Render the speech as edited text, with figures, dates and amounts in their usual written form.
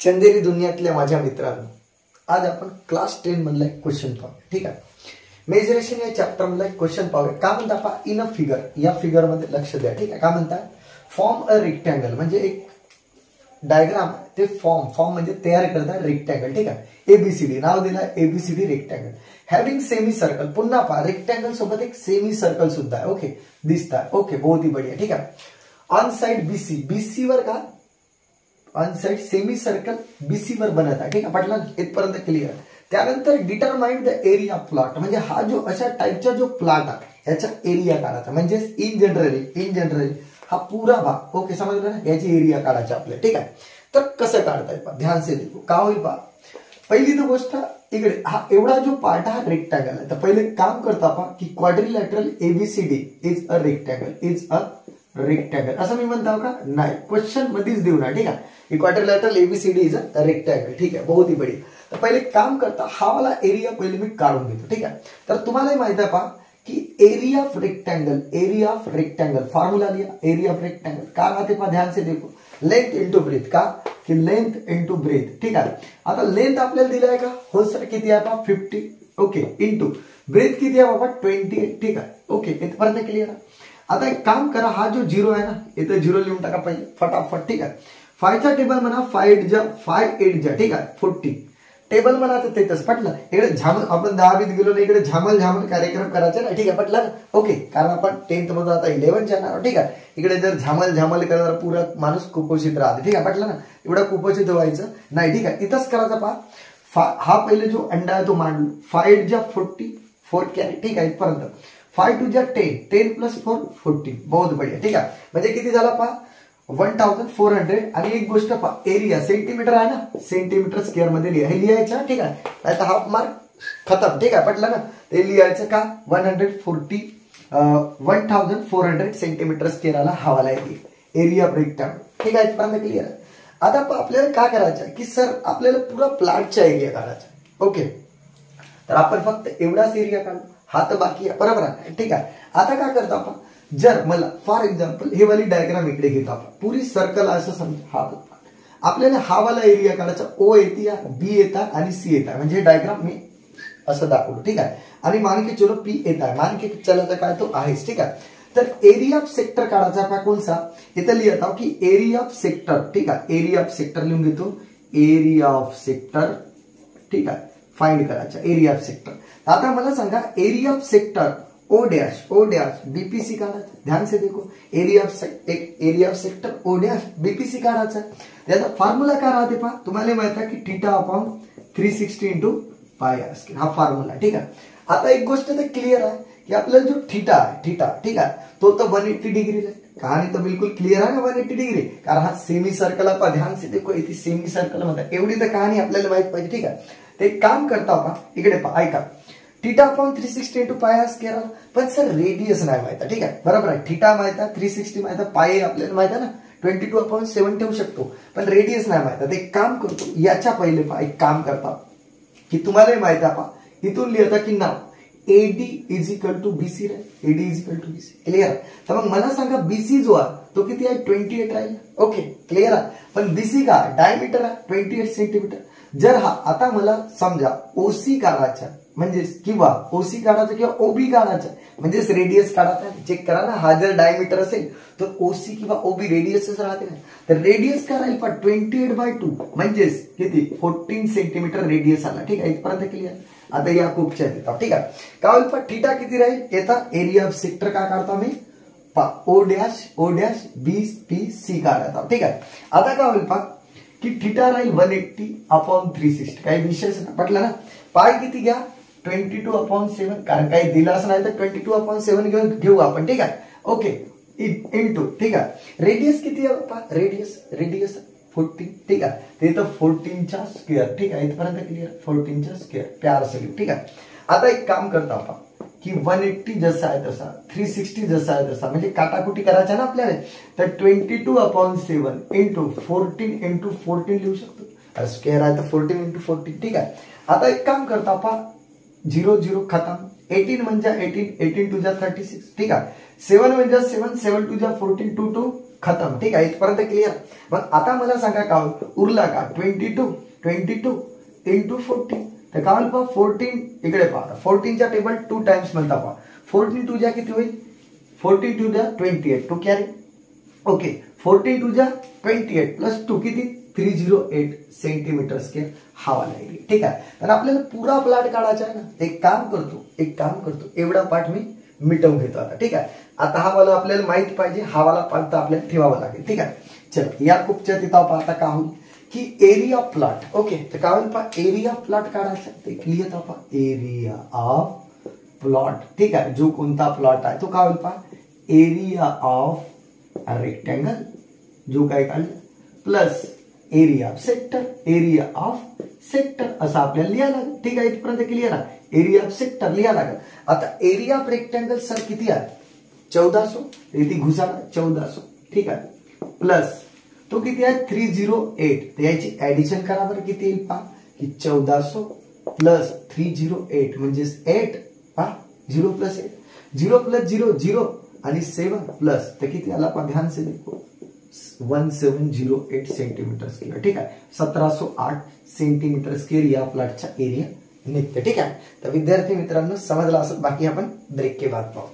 चंदेरी दुनियातल्या माझ्या मित्रांनो, आज आपण क्लास 10 मधला एक क्वेश्चन पाहूया. ठीक आहे. मेजरेशन या चॅप्टर मधला एक क्वेश्चन पाहूया. काय म्हणता पहा, इन अ फिगर, या फिगर मध्ये लक्ष द्या. ठीक आहे. काय म्हणता, फॉर्म अ रेक्टँगल, म्हणजे एक डायग्राम ते फॉर्म म्हणजे तयार करता रेक्टँगल. ठीक आहे. एबीसीडी नाव दिलं, ABCD rectangle having semi circle. पुन्हा पहा, रेक्टँगल सोबत एक सेमी सर्कल सुद्धा आहे. ओके, दिसता. ओके, बहुत ही बढ़िया. ठीक आहे. ऑन साइड बीसी, बीसी वर का on side semi circle BC वर बनत आहे. ठीक आहे, पटलं इथपर्यंत क्लिअर. त्यानंतर डिटरमाइन द एरिया प्लॉट, म्हणजे हा जो अशा टाइपचा जो प्लॉट आहे याचा एरिया काढायचा. म्हणजे इन जनरली हा पूरा भाग. ओके, समजलं ना, याची एरिया काढायची आपल्याला. ठीक आहे. तर कसं काढता येईल, ध्यान से देखो. का होईल पहा, पहिली तर गोष्ट इकडे हा एवढा जो पार्ट हा रेक्टँगल आहे. तर पहिले काम करता पहा की quadrilateral ABCD is a rectangle असं मी म्हणतो का, नाही, क्वेश्चन मध्येच देऊ ना. ठीक आहे. Quadrilateral ABCD is a rectangle. ठीक आहे, बहुत ही बढिया. तर पहिले काम करता हा वाला एरिया पहिले मी काढून घेतो. ठीक आहे. तर तुम्हाला माहित आहे पहा की एरिया ऑफ रेक्टँगल फॉर्म्युला लिया. एरिया ऑफ रेक्टँगल का राहते पहा, ध्यान से देखो, लेंथ इंटू ब्रेथ. का की लेंथ इंटू ब्रेथ. ठीक आहे. आता लेंथ आपल्याला दिलं आहे का, हो सर, किती आहे पहा 50. ओके, इंटू ब्रेथ किती आहे बाबा 28. ठीक आहे. ओके, इथपर्यंत क्लिअर आहे. आता एक काम करा, हा जो झिरो आहे ना, इथे झिरो लिहून टाका पहिले फटाफट. ठीक आहे. 5चा टेबल म्हणा, 5 8 जा. ठीक आहे, 40 टेबल म्हणा. तर तेच पटलं. इकडे झामल, आपण 10वीत गेलो ना, इकडे झामल कार्यक्रम करायचा ना. ठीक आहे, पटलं. ओके, कारण आपण 10th मधून आता 11 जाणार. ठीक आहे. इकडे जर झामल करणार पुरा माणूस कुपोषित राहते. ठीक आहे, पटलं ना, एवढा कुपोषित व्हायचं नाही. ठीक आहे, इथंच करायचं पहा. हा पहिले जो अंडा आहे तो मांडलो. 5 जा 40 4 कॅरी. ठीक आहे, इथपर्यंत. 5 2 जा 10 प्लस 4 14. बहुत बढिया. ठीक आहे. म्हणजे किती झाला पहा 1400. आणि एक गोष्ट पहा, एरिया सेंटीमीटर आहे ना, सेंटीमीटर स्क्वेअर मध्ये लिहा. हे लिहायचं. ठीक आहे, नाही तर हाफ मार्क खतम. ठीक आहे, पटलं ना. ते लिहायचं का 1400 सेंटीमीटर स्क्वेअरला हवाला एरिया ब्रेकडाऊन. ठीक आहे, इथपर्यंत क्लिअर आहे. आता आपल्याला काय करायचं की सर, आपल्याला पुरा प्लॉटचा एरिया काढायचा. ओके, तर आपण फक्त एवढाच एरिया काढू, हा तर बाकी आहे, बरोबर आहे. ठीक आहे. आता काय करतो आपण, जर मला फॉर एक्झाम्पल हे वाली डायग्राम इकडे घेतो आपण, पुरी सर्कल असं समजा. हा आपल्याला हा वाला एरिया काढायचा. ओ येते, बी येतात आणि सी येतात. म्हणजे डायग्राम मी असं दाखवलं. ठीक आहे. आणि मान के चलो पी येत आहे, मान के चलायचा काय तो आहेच. ठीक आहे. तर एरिया ऑफ सेक्टर काढायचा का कोणसा, इथं लिहित आहो की एरिया ऑफ सेक्टर. ठीक आहे, एरिया ऑफ सेक्टर लिहून घेतो. Area of sector. ठीक आहे, फाइंड करायचा एरिया ऑफ सेक्टर. आता मला सांगा, area of sector O dash BPC काढायचं. ध्यान से देखो, area of sector O dash BPC काढायचा. त्याचा फॉर्म्युला काय राहते पहा, तुम्हाला माहित आहे की थीटा अपॉन 360 इंटू पाय आहे, हा फॉर्म्युला. ठीक आहे. आता एक गोष्ट तर क्लिअर आहे की आपल्याला जो थीटा आहे, ठीक आहे, तो तर 180 डिग्री आहे. कहाणी तर बिलकुल क्लिअर आहे ना, 180 डिग्री. कारण हा सेमी सर्कल आहे. ध्यान से देखो, इथे सेमी सर्कल म्हणतात. एवढी तर कहाणी आपल्याला माहित पाहिजे. ठीक आहे. ते काम करता पहा, इकडे पहा, ऐका, theta upon 360 into pi square. पण सर रेडियस नाही माहिती. ठीक आहे, बरोबर आहे. थीटा माहित आहे, 360 माहित आहे, पाय आपल्याला माहित आहे ना, 22/7 ठेवू शकतो. पण रेडियस नाही माहित आहे. एक काम करतो, याच्या पहिले पहा, एक काम करता की तुम्हाला माहित आहे पहा, इथून लिहिता की नाव AD is equal to BC राहील. AD is equal to BC. Clear. तर मग मला सांगा, बीसी जो आहे तो किती आहे, 28 राहील. ओके, क्लिअर आहे. पण बीसी का डायमीटर आहे 28 सेंटीमीटर. जर हा आता मला समजा ओसी काढायचा, म्हणजे किंवा ओसी काढायचं किंवा ओबी काढायचं, म्हणजेच रेडियस काढायचा. चेक करा ना, हा जर डायमीटर असेल तर ओसी किंवा ओबी रेडियसच राहते ना. तर रेडियस काय राहील पण 28/2, म्हणजेच किती 14 सेंटीमीटर रेडियस आला. ठीक आहे, इथपर्यंत क्लिअर. आता या खूपच्या येतात. ठीक आहे. काय होईल पण थीटा किती राहील, येता एरिया ऑफ सेक्टर काय काढता मी ओ डॅश बी पी सी काढता. ठीक आहे. आता काय होईल पहा की थीटा राहील 180/360. काही विशेष पटलं ना. पाय किती घ्या 22/7, कारण काही दिलाच नाही तर 22/7 घेऊ आपण. ठीक आहे. Okay, into. ठीक आहे. रेडियस किती आहे, रेडियस 14. ठीक आहे, ते तर 14चा स्क्वेअर. ठीक आहे, इथपर्यंत क्लिअर. 14चा स्क्वेअर प्यार सगळी. ठीक आहे. आता एक काम करतो आपण की 180 जसा आहे तसा, 360 जसा आहे तसा, म्हणजे काटाकुटी करायचा ना आपल्याला. तर 22/7 इंटू 14 लिहू शकतो. स्क्वेअर आहे तर 14 इंटू 14. ठीक आहे. आता एक काम करतो आपण, 0 0 खतम. 18 म्हणजे 18 2 जा 36. ठीक आहे. 7 म्हणजे 7 2 जा 14 2 2 खतम. ठीक आहे, इथपर्यंत क्लिअर. मग आता मला सांगा का उरला का 22 इंटू 14. तर काय होईल पहा 14 इकडे पहा 14च्या टेबल 2 टाइम्स म्हणता पहा 14 टू जा किती होईल 14 टू जा 28 टू कॅरी. ओके 14 टू जा 28 प्लस 2 किती 308 सेंटीमीटर स्क्वेअर हा वाला एरिया. ठीक आहे, तर आपल्याला पुरा प्लॉट काढायचा आहे ना. एक काम करतो एवढा पार्ट मी मिटवून घेतो आता. ठीक आहे, आता हा वाला आपल्याला माहित पाहिजे, हा वाला पार्ट आपल्याला ठेवावा लागेल. ठीक आहे, चला या खूपच्या तिथं पाहता का होईल की एरिया प्लॉट. ओके, तर काय होईल पहा एरिया प्लॉट काढायचा ते क्लिअर पहा एरिया ऑफ प्लॉट. ठीक आहे, जो कोणता प्लॉट आहे तो काय होईल पहा एरिया ऑफ रेक्टेंगल जो काय काढलं प्लस एरिया ऑफ सेक्टर असं आपल्याला लिहायला लागेल. ठीक आहे, इथपर्यंत क्लिअर आहे. एरिया ऑफ सेक्टर लिहायला लागेल. आता एरिया ऑफ रेक्टेंगल सर किती आहे 1400 इथे घुसाला 1400. ठीक आहे, प्लस तो किती आहे 308. तर याची ऍडिशन करा बरं किती येईल पहा की 1400 प्लस 308 म्हणजे 8 पहा 0 प्लस 8 0 प्लस 0 0 आणि 7 प्लस तर किती आला पहा ध्यान से देखो 1708 सेंटीमीटर स्क्वेअर. ठीक आहे, 1708 सेंटीमीटर स्क्वेअर या प्लॉटचा एरिया निघते. ठीक आहे, तर विद्यार्थी मित्रांनो समजला असं. बाकी आपण ब्रेक के बाद पाहू.